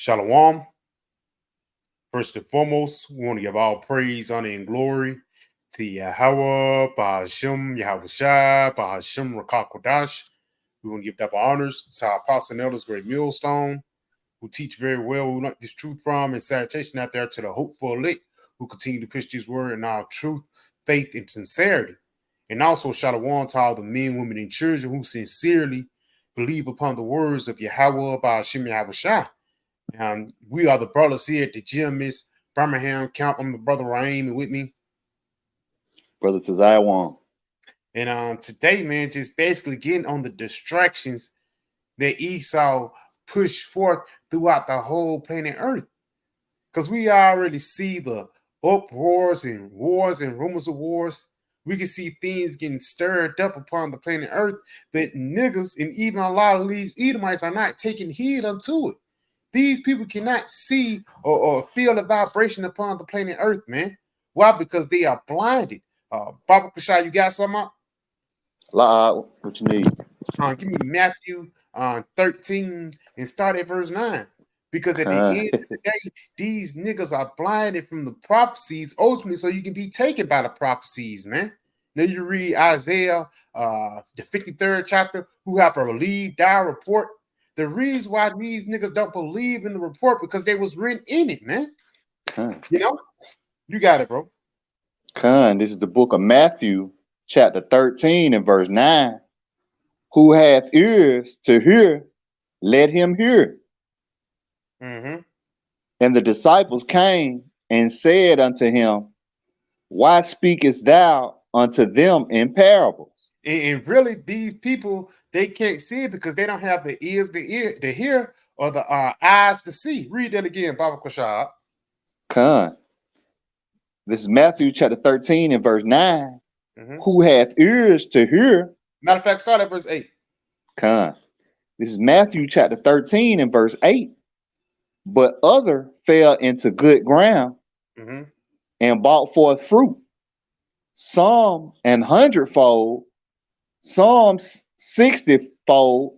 Shalom. First and foremost, we want to give all praise, honor, and glory to Yahweh, Bahashem, Yahweh Shai, Bahashem, Rakakwadash. We want to give double honors to our apostle and elders, Great Millstone, who teach very well, who learned this truth from, and salutation out there to the hopeful elect who continue to push this word in our truth, faith, and sincerity. And also, shalom to all the men, women, and children who sincerely believe upon the words of Yahweh, Bahashem, Yahweh Shai. We are the brothers here at the gym, Miss Birmingham Camp. I'm the brother Raheem, and with me, Brother Tazaiwan. And today, man, just basically getting on the distractions that Esau pushed forth throughout the whole planet Earth. Because we already see the uproars and wars and rumors of wars. We can see things getting stirred up upon the planet Earth that niggas and even a lot of these Edomites are not taking heed unto it. These people cannot see or feel the vibration upon the planet Earth, man. Why? Because they are blinded. Baba Kashai, you got something up? What you need? Give me Matthew 13 and start at verse 9. Because at the end of the day, these niggas are blinded from the prophecies ultimately so you can be taken by the prophecies, man. Then you read Isaiah, the 53rd chapter, who have believed thy report. The reason why these niggas don't believe in the report because they was written in it, man. You know? You got it, bro. This is the book of Matthew, chapter 13 and verse 9. Who hath ears to hear, let him hear. Mm-hmm. And the disciples came and said unto him, why speakest thou unto them in parables? And really, these people, they can't see it because they don't have the ears to hear or the eyes to see. Read that again, Baba Kashab. This is Matthew chapter 13 and verse 9. Mm-hmm. Who hath ears to hear? Matter of fact, start at verse 8. This is Matthew chapter 13 and verse 8. But other fell into good ground and brought forth fruit, some an 100-fold, some 60-fold,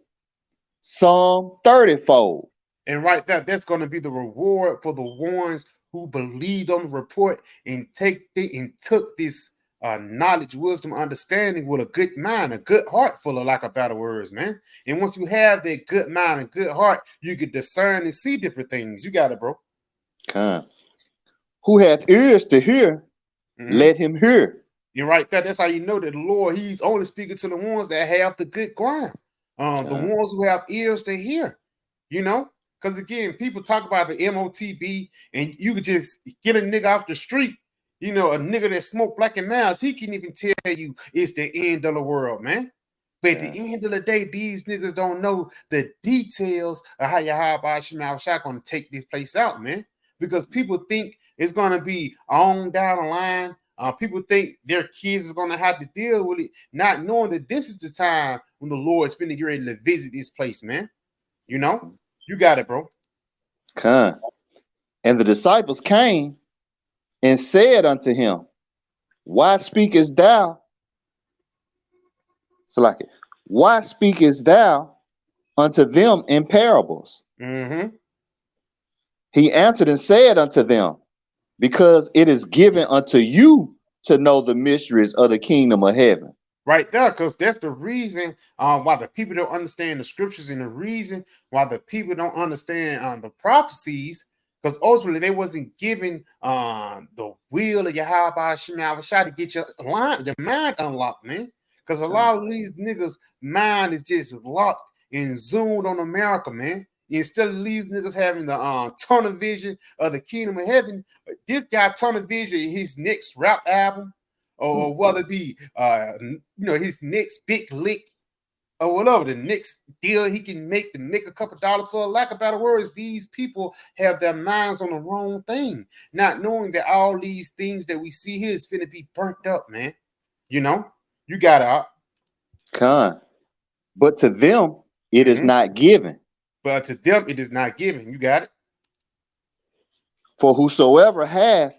some 30-fold. And right there, that's going to be the reward for the ones who believed on the report and took this knowledge, wisdom, understanding with a good mind, a good heart, full of lack of better words, man. And once you have that good mind and good heart, you can discern and see different things. You got it, bro. Who hath ears to hear, let him hear. You're right there. That's how you know that the Lord, he's only speaking to the ones that have the good ground. The ones who have ears to hear, you know? Because again, people talk about the MOTB, and you could just get a nigga off the street, you know, a nigga that smoke black and mouse, he can even tell you it's the end of the world, man. But at the end of the day, these niggas don't know the details of how Yahweh Shema Shai gonna take this place out, man. Because people think it's gonna be on down the line. People think their kids is gonna have to deal with it, not knowing that this is the time when the Lord's been getting ready to visit this place, man. You know? You got it, bro. And the disciples came and said unto him, why speakest thou? Why speakest thou unto them in parables? He answered and said unto them, because it is given unto you to know the mysteries of the kingdom of heaven. Right there, because that's the reason why the people don't understand the scriptures, and the reason why the people don't understand the prophecies, because ultimately they wasn't given the will of Yahweh Shema Shai to get your mind unlocked, man. Because a lot of these niggas' mind is just locked and zoomed on America, man. Instead of these niggas having the tunnel vision of the kingdom of heaven, this guy tunnel vision his next rap album, or whether it be his next big lick or whatever, the next deal he can make to make a couple dollars. For lack of better words, these people have their minds on the wrong thing, not knowing that all these things that we see here is finna be burnt up, man. You know, you got it. But to them it is not given. But to them it is not given. You got it. For whosoever hath,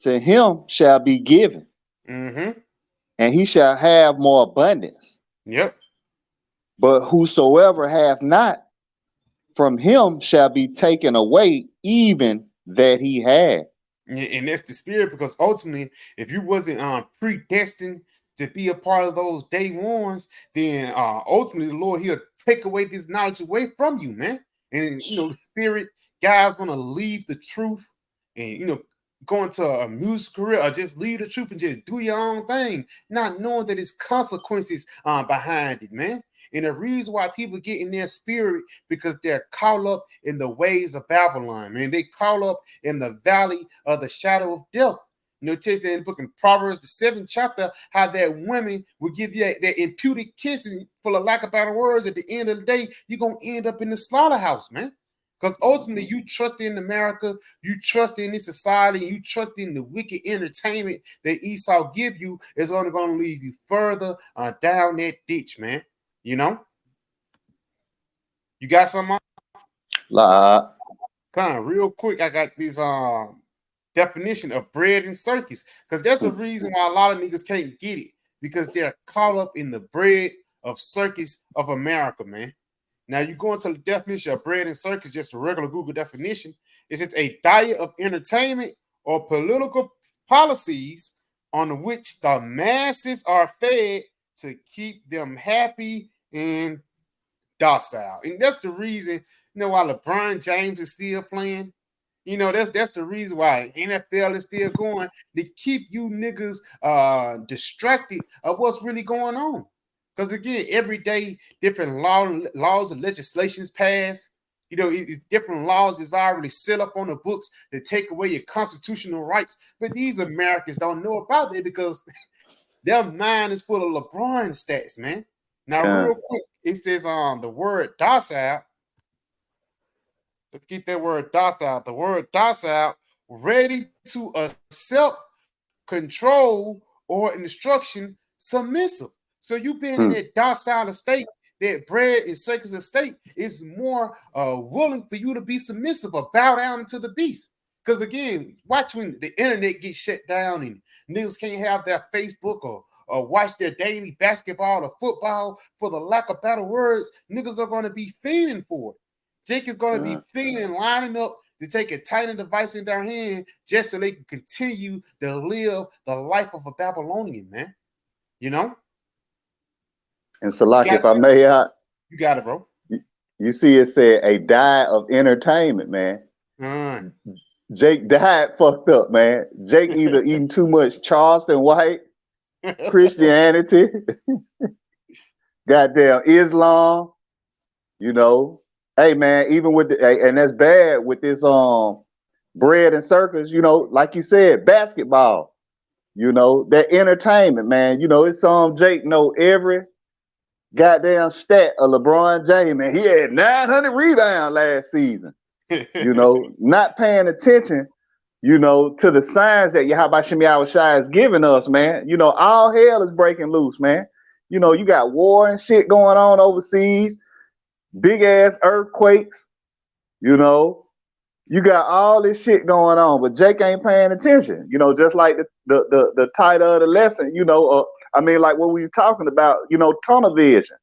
to him shall be given. And he shall have more abundance. Yep. But whosoever hath not, from him shall be taken away even that he had. And that's the spirit, because ultimately, if you wasn't predestined to be a part of those day ones, then ultimately the Lord, he'll take away this knowledge away from you, man. And the spirit guys gonna leave the truth and go into a music career, or just leave the truth and just do your own thing, not knowing that it's consequences behind it, man. And the reason why people get in their spirit, because they're caught up in the ways of Babylon, man. They caught up in the valley of the shadow of death. It tells that in the book in Proverbs, the 7th chapter, how that women will give you that imputed kissing for the lack of better words. At the end of the day, you're going to end up in the slaughterhouse, man. Because ultimately, you trust in America, you trust in this society, you trust in the wicked entertainment that Esau give you, is only going to leave you further down that ditch, man. You got something? La. Kind of real quick, I got this definition of bread and circus, because that's a reason why a lot of niggas can't get it, because they're caught up in the bread of circus of America, man. Now you go into the definition of bread and circus, just a regular Google definition. It's a diet of entertainment or political policies on which the masses are fed to keep them happy and docile. And that's the reason, why LeBron James is still playing. That's the reason why NFL is still going, to keep you niggas distracted of what's really going on. Because again, every day different laws and legislations pass. It's different laws that's already set up on the books that take away your constitutional rights. But these Americans don't know about it, because their mind is full of LeBron stats, man. Now, real quick, it says the word docile. Let's get that word docile. The word docile, ready to accept, control, or instruction, submissive. So you being in that docile state, that bread and circus estate, is more willing for you to be submissive or bow down into the beast. Because again, watch when the internet gets shut down and niggas can't have their Facebook or watch their daily basketball or football, for the lack of better words, niggas are going to be fiending for it. Jake is going to be fiending, lining up to take a tiny device in their hand just so they can continue to live the life of a Babylonian, man. And so, like, if I may, you got it, bro. You see, it said a diet of entertainment, man. Jake died fucked up, man. Jake either eating too much Charleston White, Christianity, goddamn Islam, Hey, man, even with and that's bad with this bread and circus, like you said, basketball, that entertainment, man. It's Jake know every goddamn stat of LeBron James, man. He had 900 rebounds last season. Not paying attention, to the signs that Yahweh Shem Yahushua is giving us, man. All hell is breaking loose, man. You got war and shit going on overseas, big ass earthquakes, you got all this shit going on, but Jake ain't paying attention, just like the title of the lesson, like what we were talking about, tunnel vision.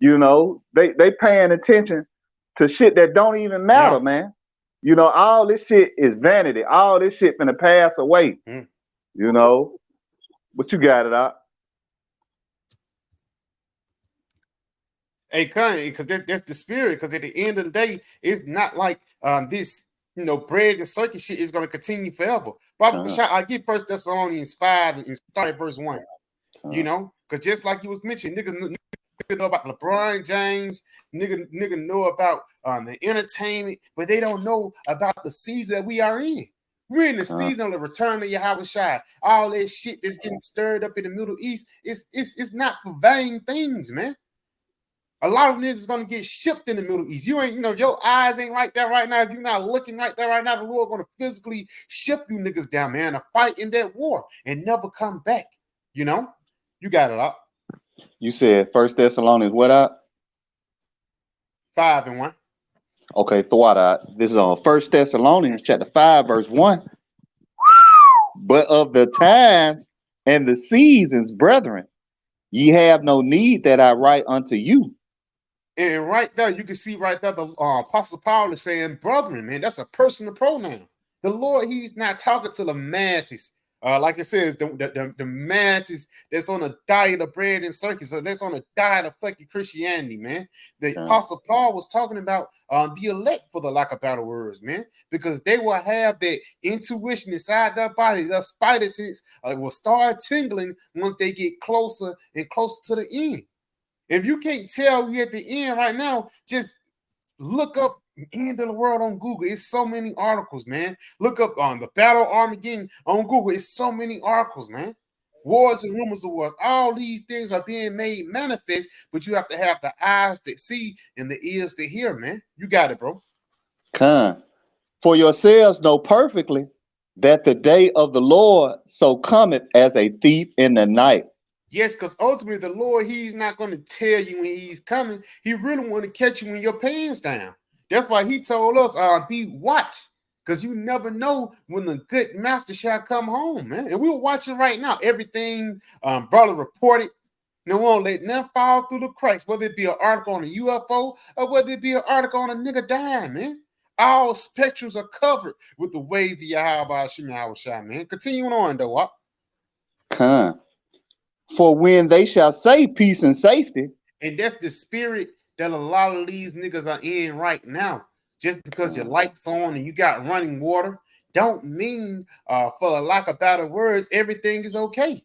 They paying attention to shit that don't even matter, man. All this shit is vanity. All this shit finna pass away. But you got it out. Hey, Kanye, because that's the spirit. Because at the end of the day, it's not like this, bread and circus shit is going to continue forever. But I get 1 Thessalonians 5 and start at verse 1. Because just like you was mentioning, niggas know about LeBron James, nigga know about the entertainment, but they don't know about the season that we are in. We're in the season of the return of Yahweh Shai. All that shit that's getting stirred up in the Middle East, it's not for vain things, man. A lot of niggas is gonna get shipped in the Middle East. You ain't, your eyes ain't right there right now. If you're not looking right there right now, the Lord gonna physically ship you niggas down, man, to fight in that war and never come back. You got it up. You said 1 Thessalonians what up? 5 and 1. Okay, Thwada. This is on 1 Thessalonians chapter 5, verse 1. But of the times and the seasons, brethren, ye have no need that I write unto you. And right there, you can see right there the Apostle Paul is saying, brethren, man, that's a personal pronoun. The Lord, he's not talking to the masses. Like it says, the masses that's on a diet of bread and circus, or that's on a diet of fucking Christianity, man. The Apostle Paul was talking about the elect, for the lack of better words, man, because they will have that intuition inside their body. The spider sense will start tingling once they get closer and closer to the end. If you can't tell we at the end right now, just look up End of the World on Google. It's so many articles, man. Look up on the Battle Armageddon on Google. It's so many articles, man. Wars and rumors of wars. All these things are being made manifest, but you have to have the eyes that see and the ears to hear, man. You got it, bro. For yourselves know perfectly that the day of the Lord so cometh as a thief in the night. Yes, because ultimately the Lord, he's not going to tell you when he's coming. He really want to catch you when your pants down. That's why he told us, be watch, because you never know when the good master shall come home, man. And we're watching right now. Everything brother reported. No one let nothing fall through the cracks, whether it be an article on a UFO or whether it be an article on a nigga dying, man. All spectrums are covered with the ways that Yahweh Shemyahushai, man. Continuing on, though. For when they shall say peace and safety. And that's the spirit that a lot of these niggas are in right now. Just because your lights on and you got running water, don't mean, for the lack of better words, everything is okay.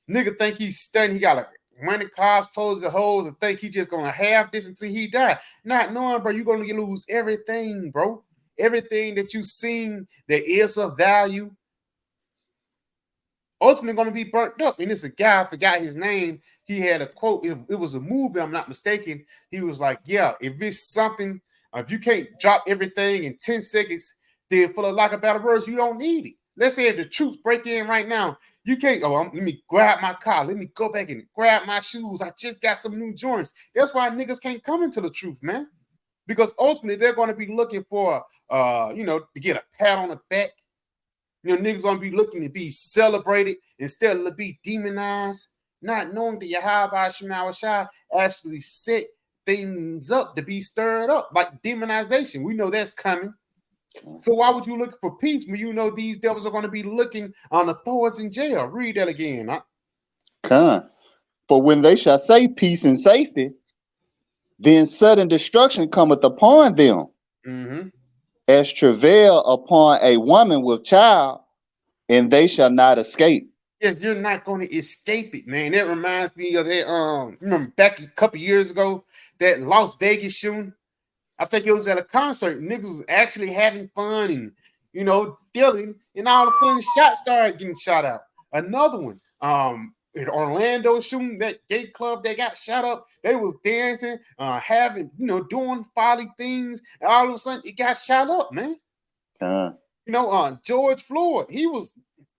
Nigga think he's studying, he got a running cars, clothes, and hoes, and think he just gonna have this until he die. Not knowing, bro, you're gonna lose everything, bro. Everything that you seen that is of value, ultimately going to be burnt up. And it's a guy, I forgot his name. He had a quote. It was a movie, I'm not mistaken. He was like, yeah, if it's something, if you can't drop everything in 10 seconds, then for the lack of better words, you don't need it. Let's say if the troops break in right now, you can't, let me grab my car. Let me go back and grab my shoes. I just got some new joints. That's why niggas can't come into the truth, man. Because ultimately, they're going to be looking for, to get a pat on the back. Niggas gonna be looking to be celebrated instead of to be demonized, not knowing that Yahweh Shemyahushai actually set things up to be stirred up, like demonization. We know that's coming. So why would you look for peace when you know these devils are going to be looking on the throw in jail? Read that again. For when they shall say peace and safety, then sudden destruction cometh upon them. Mm-hmm. As travail upon a woman with child, and they shall not escape. Yes, you're not going to escape it, man. That reminds me of that. Remember back a couple years ago, that Las Vegas shooting. I think it was at a concert. Niggas was actually having fun and dealing, and all of a sudden, shots started getting shot out. Another one. In Orlando shooting, that gay club, they got shot up. They was dancing, doing folly things, and all of a sudden it got shot up, man. George Floyd, he was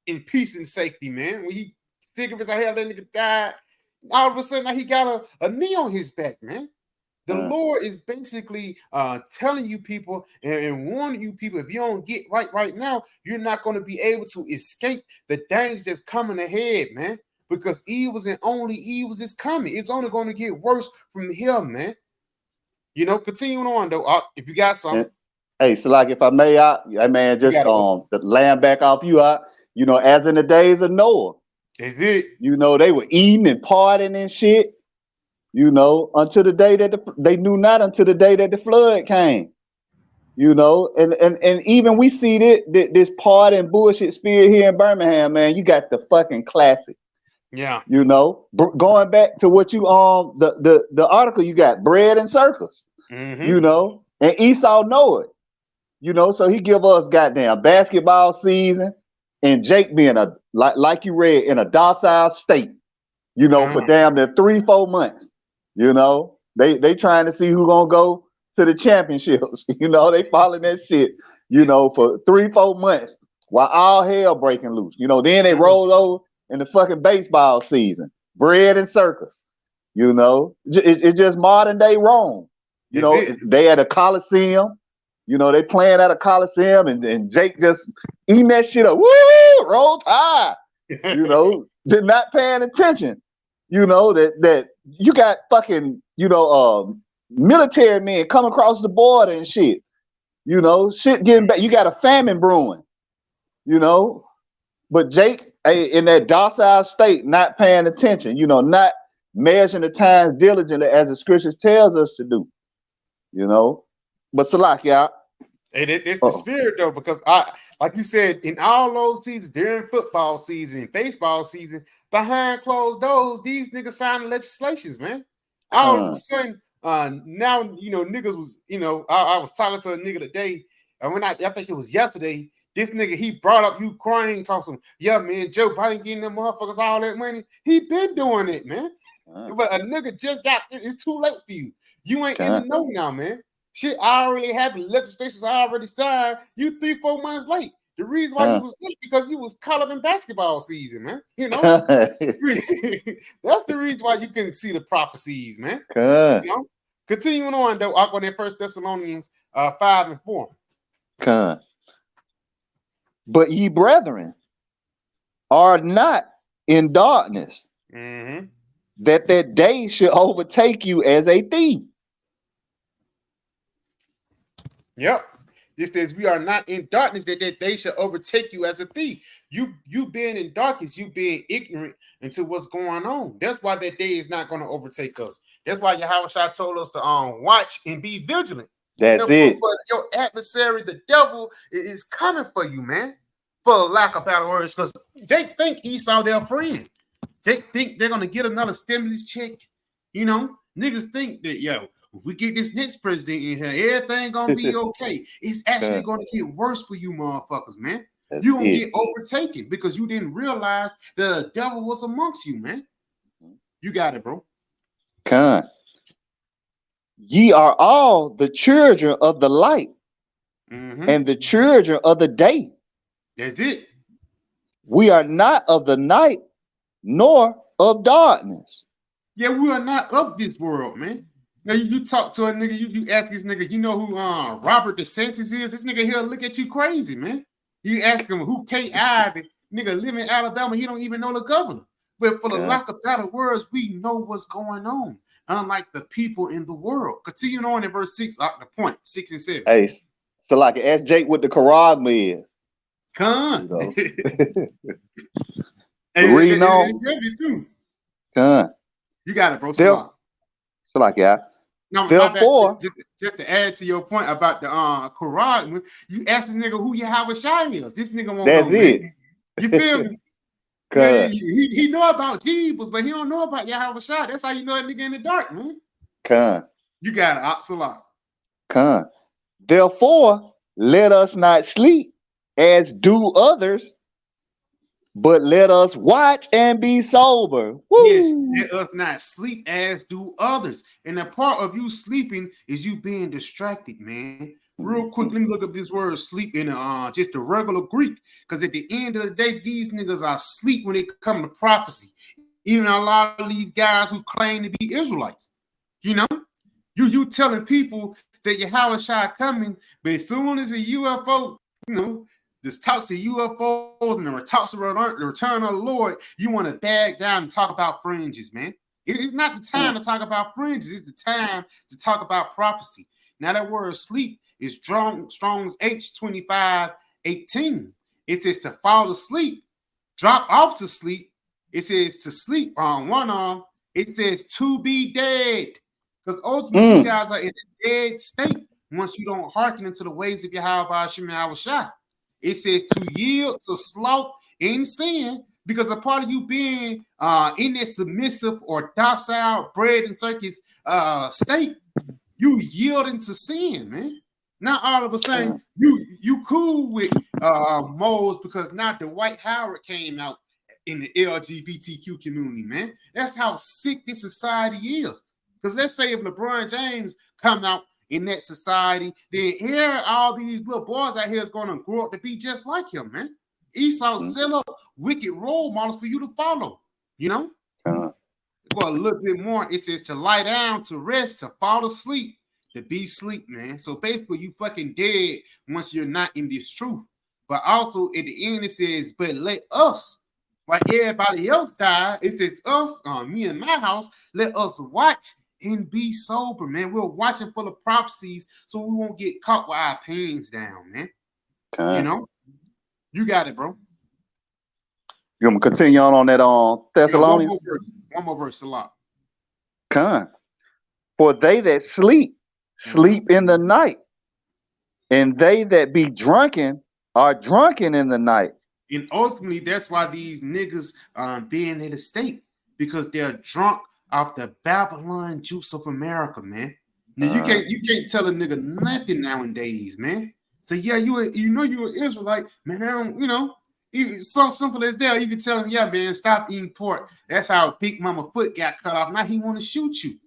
in peace and safety, man. When he cigarettes, I have that nigga died. All of a sudden, he got a knee on his back, man. The Lord is basically telling you people and warning you people, if you don't get right now, you're not going to be able to escape the danger that's coming ahead, man. Because evils and only evils is coming. It's only going to get worse from here, man. Continuing on though, if you got something. Hey, so like if I may, man, just the land back off you out. As in the days of Noah. That's it. They were eating and partying and shit. Until the day that they knew not until the day that the flood came. And even we see this party and bullshit spirit here in Birmingham, man. You got the fucking classic. Yeah. Going back to what you the article you got, Bread and Circus. Mm-hmm. And Esau know it. So he give us goddamn basketball season and Jake being like you read in a docile state, for damn near 3-4 months. They trying to see who gonna go to the championships. They following that shit, for 3-4 months while all hell breaking loose. Then they roll over in the fucking baseball season. Bread and Circus. It's just modern day Rome. They at a Coliseum. They playing at a Coliseum and Jake just eating that shit up. Woo! Roll Tide. Just not paying attention. You know that you got fucking military men come across the border and shit. You know, shit getting back. You got a famine brewing. You know, but Jake, in that docile state, not paying attention. You know, not measuring the times diligently as the scriptures tells us to do. You know, but Salakia, It's the uh, spirit though, because I, like you said, in all those seasons, during football season, baseball season, behind closed doors, these niggas signing legislations, man. All of a con, sudden, now niggas was, I was talking to a nigga today, and I think it was yesterday. This nigga, he brought up Ukraine, talking, yeah, man, Joe Biden getting them motherfuckers all that money. He been doing it, man. But a nigga just got, it's too late for you. You ain't in the con, know now, man. Shit already happened. Legislation's already signed. You 3-4 months late. The reason why you con, was late because you was caught up in basketball season, man. con, That's the reason why you couldn't see the prophecies, man. con, You know. Continuing on though, I'll go there. First Thessalonians 5:4. con. But ye brethren are not in darkness, Mm-hmm. that day should overtake you as a thief. Yep. This says we are not in darkness that they shall overtake you as a thief. You being in darkness, you being ignorant into what's going on. That's why that day is not going to overtake us. That's why Yahweh Shai told us to watch and be vigilant. That's it. For your adversary, the devil, is coming for you, man. For lack of better words, because they think Esau their friend. They think they're gonna get another stimulus check. Niggas think that we get this next president in here, everything gonna be okay. It's actually gonna get worse for you motherfuckers, man. That's You're gonna it. get overtaken because you didn't realize that the devil was amongst you, man. You got it, bro. Con. Ye are all the children of the light and the children of the day. That's it. We are not of the night nor of darkness. Yeah, we are not of this world, man. Now you talk to a nigga, you ask this nigga, you know who Robert DeSantis is? This nigga he'll look at you crazy, man. You ask him who K.I., the nigga live in Alabama, he don't even know the governor. But for the lack of better words, we know what's going on, unlike the people in the world. Continuing on in verse 6, the point 6 and 7. Hey, so like ask Jake what the charagma is. Con. Reading on. It's heavy too. Con. You got it, bro. So like No, therefore, just to add to your point about the Quran, you ask the nigga who Yahweh Shai is. This nigga won't that's know, it. Man. You feel me? Yeah, he know about Jesus, but he don't know about Yahweh Shai. That's how you know that nigga in the dark, man. Con. You got it, Salah. Con. Therefore, let us not sleep as do others, but let us watch and be sober. Woo! Yes, let us not sleep as do others. And a part of you sleeping is you being distracted, man. Real quick, let me look up this word sleep in just the regular Greek. Because at the end of the day, these niggas are asleep when it comes to prophecy. Even a lot of these guys who claim to be Israelites. You telling people that Yahweh Shai coming, but as soon as a UFO, this talks of UFOs and the talks of the return of the Lord, you want to bag down and talk about fringes, man. It's not the time to talk about fringes. It's the time to talk about prophecy. Now that word sleep is Strong's H2518. It says to fall asleep, drop off to sleep. It says to sleep on one arm. It says to be dead. Because ultimately, you guys are in a dead state once you don't hearken into the ways of Yahweh Shai Shai. It says to yield to sloth in sin, because a part of you being in that submissive or docile bread and circus state, you yielding to sin, man. Not all of a sudden you cool with moles because now Dwight Howard came out in the LGBTQ community, man. That's how sick this society is. Because let's say if LeBron James come out in that society, then here all these little boys out here is going to grow up to be just like him, man. Esau set up wicked role models for you to follow, Go a little bit more. It says to lie down, to rest, to fall asleep, to be sleep, man. So basically, you fucking dead once you're not in this truth. But also at the end, it says, but let us While everybody else died, it's just us, me and my house. Let us watch and be sober, man. We're watching for the prophecies so we won't get caught with our pants down, man. You Con. know, you got it, bro. You want to continue on that Yeah, one more Thessalonians? verse. One more verse, a lot. Con. For they that sleep, Mm-hmm. sleep in the night, and they that be drunken are drunken in the night. And ultimately, that's why these niggas being in the state because they're drunk off the Babylon juice of America, man. Now Uh, you can't tell a nigga nothing nowadays, man. So yeah, you know you an Israelite, man. I don't, you know, even so simple as that. You can tell him, yeah, man, stop eating pork. That's how Big Mama foot got cut off. Now he want to shoot you.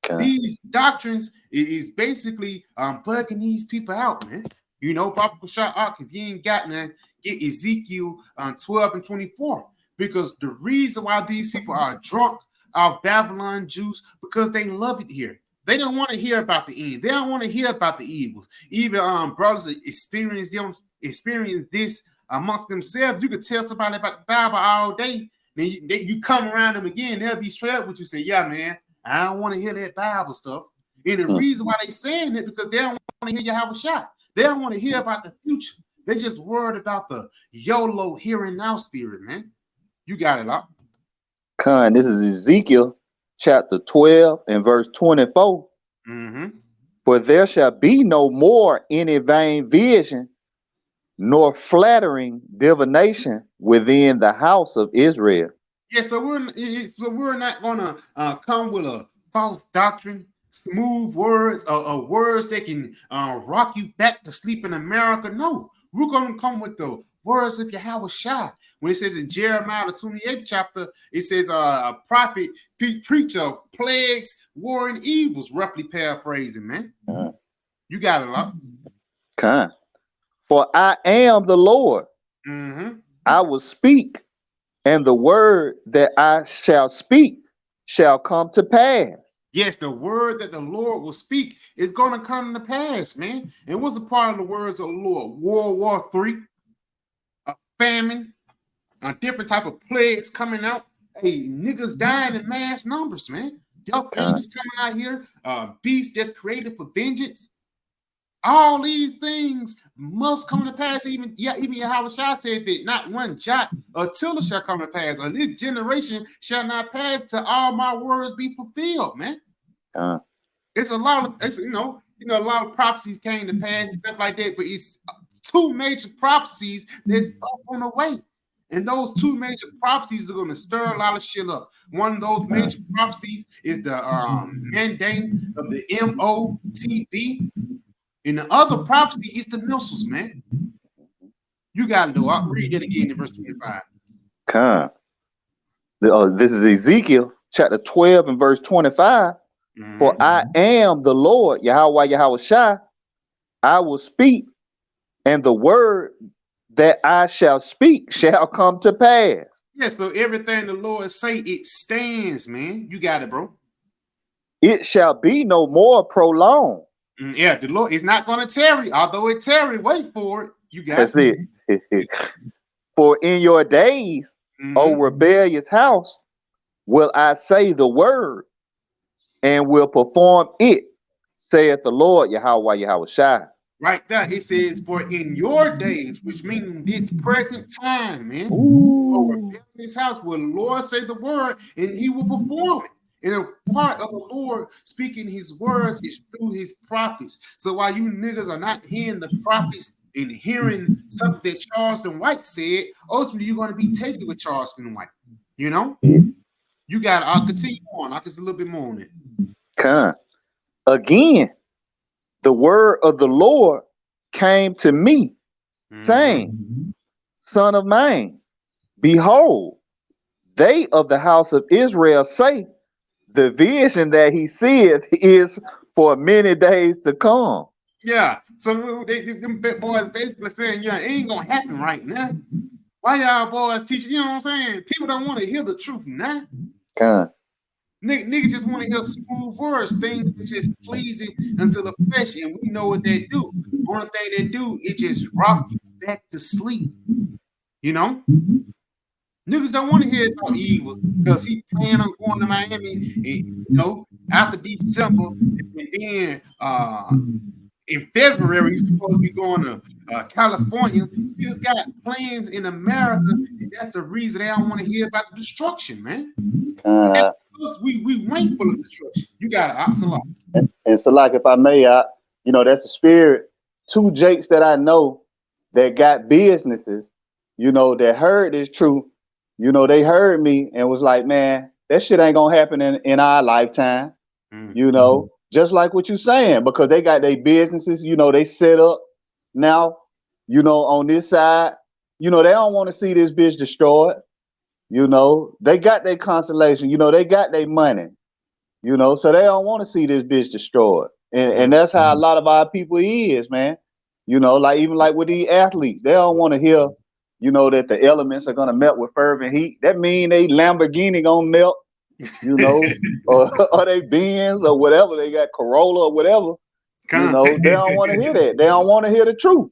con. These doctrines is basically bugging these people out, man. You know, Papa Shot Ark, if you ain't got none, get Ezekiel 12 and 24. Because the reason why these people are drunk off Babylon juice, because they love it here. They don't want to hear about the end. They don't want to hear about the evils. Even brothers experience this amongst themselves. You could tell somebody about the Bible all day. Then you come around them again, they'll be straight up with you. Say, yeah, man, I don't want to hear that Bible stuff. And the reason why they saying it because they don't want to hear you have a shot. They don't want to hear about the future. They just worried about the YOLO here and now spirit, man. You got it, up. Con. This is Ezekiel chapter 12 and verse 24. Mm-hmm. For there shall be no more any vain vision, nor flattering divination within the house of Israel. Yeah, so we're not gonna come with a false doctrine, smooth words, or words that can rock you back to sleep in America. No, we're gonna come with the words of Yahweh Shai. When it says in Jeremiah the 28th chapter, it says a prophet preach of plagues, war, and evils. Roughly paraphrasing, man. Uh, You got it, up. Con. For I am the Lord. Mm-hmm. I will speak, and the word that I shall speak shall come to pass. Yes, the word that the Lord will speak is going to come to pass, man. And what's the part of the words of the Lord? World War III, a famine, a different type of plagues coming out. Hey, niggas dying in mass numbers, man. Death Con. angels coming out here, beast that's created for vengeance. All these things must come to pass. Even Yahweh Shai said that not one jot or tittle shall come to pass, or this generation shall not pass till all my words be fulfilled, man. Con. It's a lot of a lot of prophecies came to pass and stuff like that, but it's two major prophecies that's up on the way. And those two major prophecies are going to stir a lot of shit up. One of those major prophecies is the mandate of the MOTB, and the other prophecy is the missiles, man. You got to know. I'll read it again in verse 25. Con. This is Ezekiel chapter 12 and verse 25. For Mm-hmm. I am the Lord, Yahweh Shai. I will speak, and the word that I shall speak shall come to pass. Yeah, so everything the Lord say, it stands, man. You got it, bro. It shall be no more prolonged. Yeah, the Lord is not going to tarry. Although it tarry, wait for it. You got That's it. For in your days, O Mm-hmm. rebellious house, will I say the word, and will perform it, saith the Lord, Yahweh Shai. Right there. It says, for in your days, which means this present time, man, over Ooh. this house will the Lord say the word and he will perform it. And a part of the Lord speaking his words is through his prophets. So while you niggas are not hearing the prophets and hearing something that Charleston White said, ultimately you're going to be taken with Charleston White. You know? You got I'll continue on. I'll just a little bit more on it. Con. Again, the word of the Lord came to me, saying, Son of man, behold, they of the house of Israel say, the vision that he seeth is for many days to come. Yeah. So them big boys basically saying, yeah, it ain't gonna happen right now. Why y'all boys teaching? You know what I'm saying? People don't want to hear the truth now. Con. Nigga just want to hear smooth words, things that just pleasing unto the flesh, and we know what they do. Only thing they do is just rock you back to sleep. You know? Niggas don't want to hear about evil because he plan on going to Miami, after December, and then in February he's supposed to be going to California. Niggas got plans in America, and that's the reason they don't want to hear about the destruction, man. Uh, We wait for the destruction. You got to Oxalot. and so, like, if I may, that's the spirit. Two Jakes that I know that got businesses, that heard this truth. They heard me and was like, man, that shit ain't gonna happen in our lifetime. Just like what you saying, because they got their businesses, they set up now, on this side, they don't want to see this bitch destroyed. They got their constellation, they got their money, so they don't want to see this bitch destroyed. And that's how a lot of our people is, man. Like even like with these athletes, they don't want to hear, that the elements are gonna melt with fervent heat. That mean they Lamborghini gonna melt, or they Benz or whatever. They got Corolla or whatever. They don't want to hear that. They don't want to hear the truth.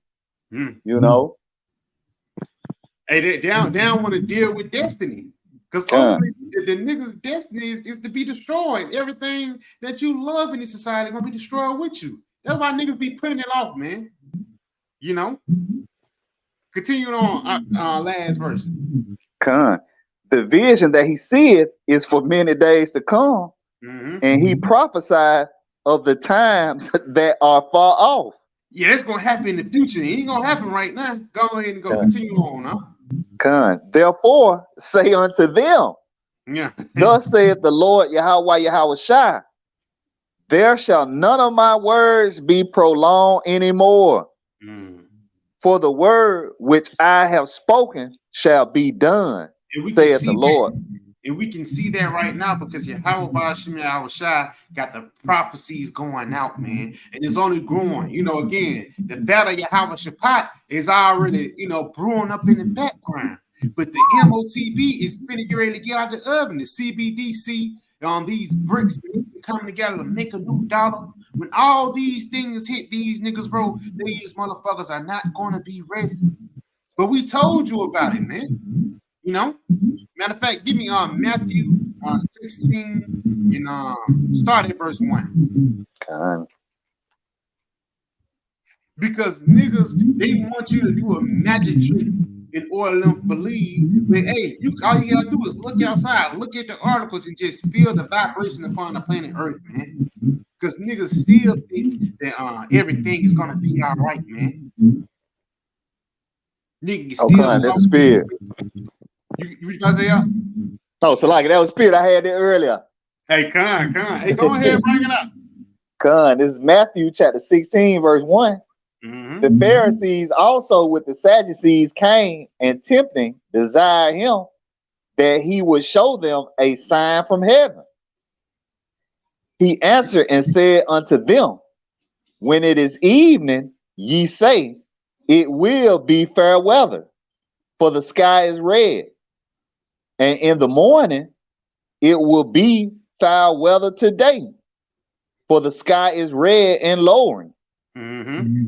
Hey, they don't want to deal with destiny. Because ultimately, the niggas' destiny is to be destroyed. Everything that you love in this society is going to be destroyed with you. That's why niggas be putting it off, man. Continuing on, last verse. The vision that he seeth is for many days to come, and he prophesied of the times that are far off. Yeah, that's going to happen in the future. It ain't going to happen right now. Go ahead and continue on, huh? Therefore, say unto them, thus saith the Lord Yahweh Shai, there shall none of my words be prolonged anymore. For the word which I have spoken shall be done, saith the Lord. And we can see that right now because Yahweh Shai got the prophecies going out, man. And it's only growing. Again, the battle of Yahweh Shaphat is already, brewing up in the background. But the MOTB is pretty ready to get out of the oven. The CBDC on these bricks coming together to make a new dollar. When all these things hit these niggas, bro, these motherfuckers are not going to be ready. But we told you about it, man. Matter of fact, give me Matthew 16 and start at verse 1. Because niggas, they want you to do a magic trick in order to believe. But hey, all you gotta do is look outside, look at the articles, and just feel the vibration upon the planet Earth, man. Because niggas still think that everything is gonna be all right, man. Niggas still. That's spirit. You guys say Oh, so like that was spirit. I had it earlier. Hey, Con. Hey, go ahead and bring it up. This is Matthew chapter 16, verse 1. The Pharisees also with the Sadducees came and tempting desired him that he would show them a sign from heaven. He answered and said unto them, when it is evening, ye say, it will be fair weather, for the sky is red. And in the morning, it will be foul weather today, for the sky is red and lowering.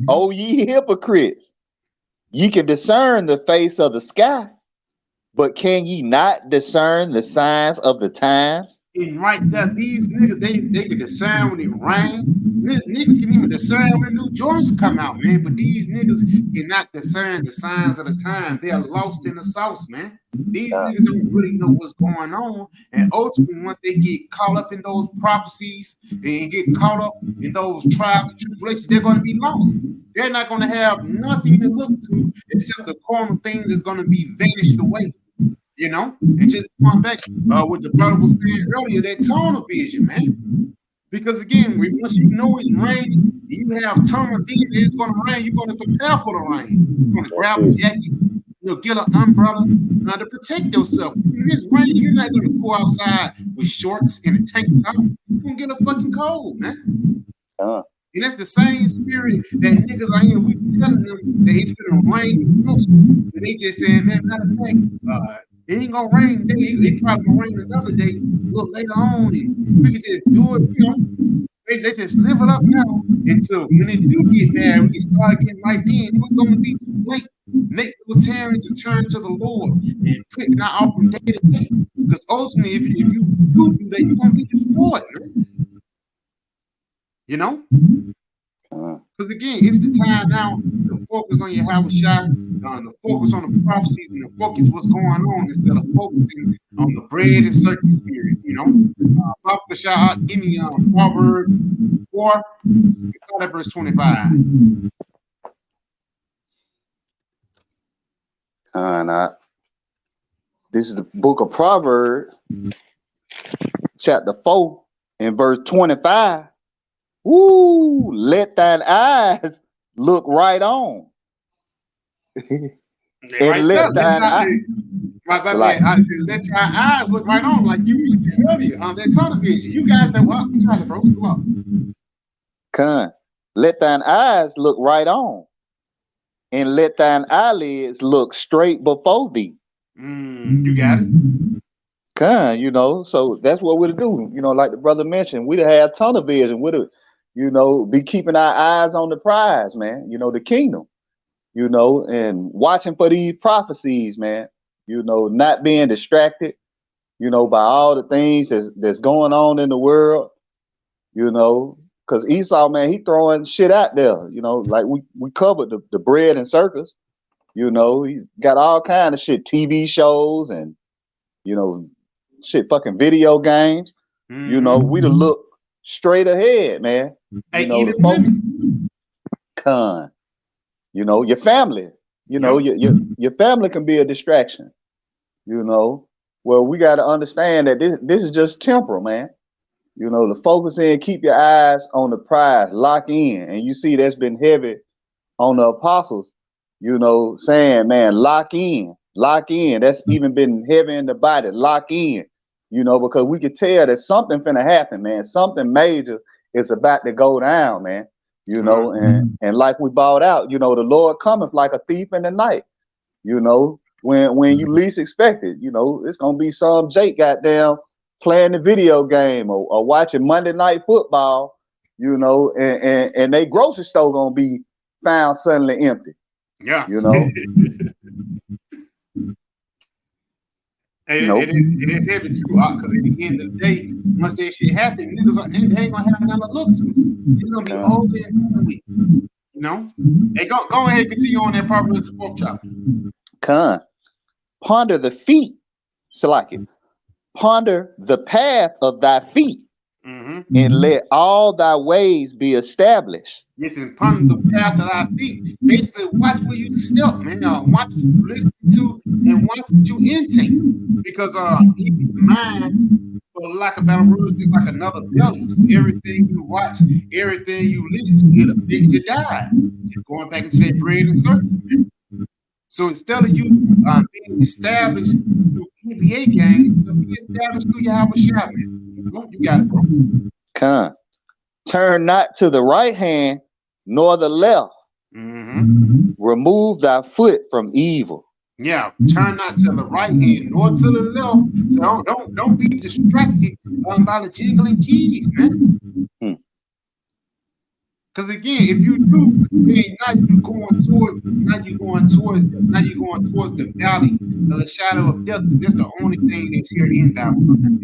O ye hypocrites, ye can discern the face of the sky, but can ye not discern the signs of the times? And right there, these niggas, they can discern when it rains. Niggas can even discern when new joints come out, man. But these niggas cannot discern the signs of the time. They are lost in the sauce, man. These niggas don't really know what's going on. And ultimately, once they get caught up in those prophecies and get caught up in those trials and tribulations, they're going to be lost. They're not going to have nothing to look to except the carnal things that's going to be vanished away. And just going back what the brother was saying earlier, that tunnel vision, man. Because again, once you know it's raining, you have tunnel vision, it's going to rain, you're going to prepare for the rain. You're going to grab a jacket, get an umbrella to protect yourself. When it's raining, you're not going to go outside with shorts and a tank top. You're going to get a fucking cold, man. And that's the same spirit that niggas are in. We telling them that it's going to rain. But they just saying, man, matter of fact, it ain't gonna rain today. It probably gonna rain another day, a little later on, and we can just do it. They just live it up now until when it do get bad, we can start getting right then. It's gonna be too late. Make little time to turn to the Lord and put not offering day to day. Because ultimately, if you do that, you're gonna be destroyed, man. You know? Because again, it's the time now to focus on your Howard shot, to focus on the prophecies and to focus what's going on instead of focusing on the bread and circus spirit. You know, Papa Shah, give me Proverbs 4, start at verse 25. This is the book of Proverbs, chapter 4, and verse 25. Woo! Let thine eyes look right on. And let thine eyes. I said, let your eyes look right on, like you mentioned earlier on that tunnel vision. You guys know what? You got it, bro. Let thine eyes look right on, and let thine eyelids look straight before thee. You got it. You know, so that's what we'll do. You know, like the brother mentioned, we'd have tunnel vision. We'd, you know, be keeping our eyes on the prize, man. You know, the kingdom. You know, and watching for these prophecies, man. You know, not being distracted. You know, by all the things that's going on in the world. You know, because Esau, man, he throwing shit out there. You know, like we covered the bread and circus. You know, he got all kind of shit, TV shows and, you know, shit, fucking video games. You know, we to look straight ahead, man. Hey, you know, the focus. You know, your family. You know, your family can be a distraction. You know, well, we got to understand that this is just temporal, man. You know, the focus in, keep your eyes on the prize, lock in, and you see that's been heavy on the apostles. You know, saying, man, lock in. That's even been heavy in the body. Lock in. You know, because we could tell that something finna happen, man. Something major is about to go down, man. You know, and like we bought out, you know, the Lord cometh like a thief in the night. You know, when you least expect it, you know, it's gonna be some Jake goddamn playing the video game or watching Monday Night Football, you know, and they grocery store gonna be found suddenly empty. Yeah. You know. It is heavy too, because at the end of the day, once that shit happen, niggas they ain't gonna have nothing to look to. It's gonna be over and done with. You know? Hey, go ahead and continue on that Proverbs the 4th chapter. Ponder the feet, Salaki. Ponder the path of thy feet, and let all thy ways be established. Listen, ponder the path of thy feet. Basically, watch where you step, man. Watch what you listen to and watch what you intake. Because even mind, for lack of better words, is like another belly. So everything you watch, everything you listen to, it affects your diet. Just going back into that bread and circus, man. So instead of you being established through PBA games, you'll be established through your Howard shot, man. You got it, bro. Turn not to the right hand nor the left. Remove thy foot from evil. Yeah, turn not to the right hand nor to the left. So don't be distracted by the jingling keys, man. Because again, if you do, then now you're going towards the valley of the shadow of death. That's the only thing that's here in Babylon.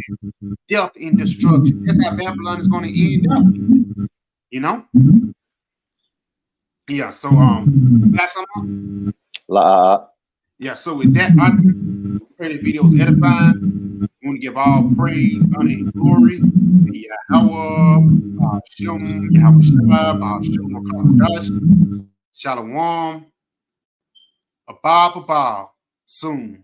Death and destruction. That's how Babylon is going to end up. You know? Yeah, so got something? Yeah, so with that, I pray the video was edifying. We want to give all praise, honor, and glory to Yahweh, Shem, Yahweh Shabbat, Shem, Kadash, Shalom, Abba, soon.